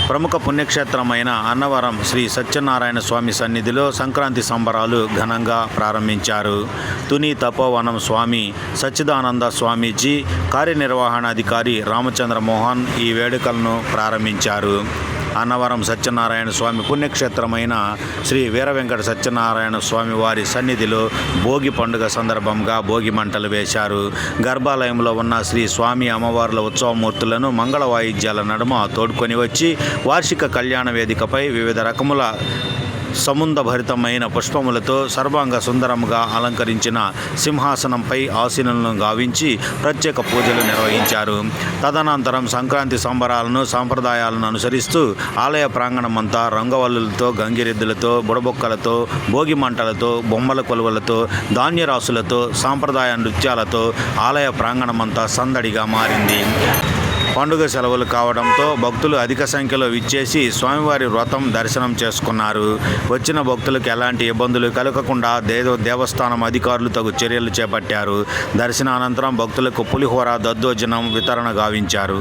ప్రముఖ పుణ్యక్షేత్రమైన అన్నవరం శ్రీ సత్యనారాయణ స్వామి సన్నిధిలో సంక్రాంతి సంబరాలు ఘనంగా ప్రారంభించారు. తుని తపోవనం స్వామి సచ్చిదానంద స్వామీజీ కార్యనిర్వహణాధికారి రామచంద్ర మోహన్ ఈ వేడుకలను ప్రారంభించారు. అన్నవరం సత్యనారాయణ స్వామి పుణ్యక్షేత్రమైన శ్రీ వీర వెంకట సత్యనారాయణ స్వామి వారి సన్నిధిలో భోగి పండుగ సందర్భంగా భోగి మంటలు వేశారు. గర్భాలయంలో ఉన్న శ్రీ స్వామి అమ్మవార్ల ఉత్సవమూర్తులను మంగళ వాయిద్యాల నడుమ తోడ్కొని వచ్చి వార్షిక కళ్యాణ వేదికపై వివిధ రకముల సముందభరితమైన పుష్పములతో సర్వాంగ సుందరముగా అలంకరించిన సింహాసనంపై ఆసీనులను గావించి ప్రత్యేక పూజలు నిర్వహించారు. తదనంతరం సంక్రాంతి సంబరాలను సాంప్రదాయాలను అనుసరిస్తూ ఆలయ ప్రాంగణమంతా రంగవల్లులతో, గంగిరెద్దులతో, బుడబొక్కలతో, భోగి మంటలతో, బొమ్మల కొలువలతో, ధాన్యరాశులతో, సాంప్రదాయ నృత్యాలతో ఆలయ ప్రాంగణమంతా సందడిగా మారింది. పండుగ సెలవులు కావడంతో భక్తులు అధిక సంఖ్యలో విచ్చేసి స్వామివారి వ్రతం దర్శనం చేసుకున్నారు. వచ్చిన భక్తులకు ఎలాంటి ఇబ్బందులు కలగకుండా దేవస్థానం అధికారులు తగు చర్యలు చేపట్టారు. దర్శనానంతరం భక్తులకు పులిహోర, దద్దోజనం వితరణ గావించారు.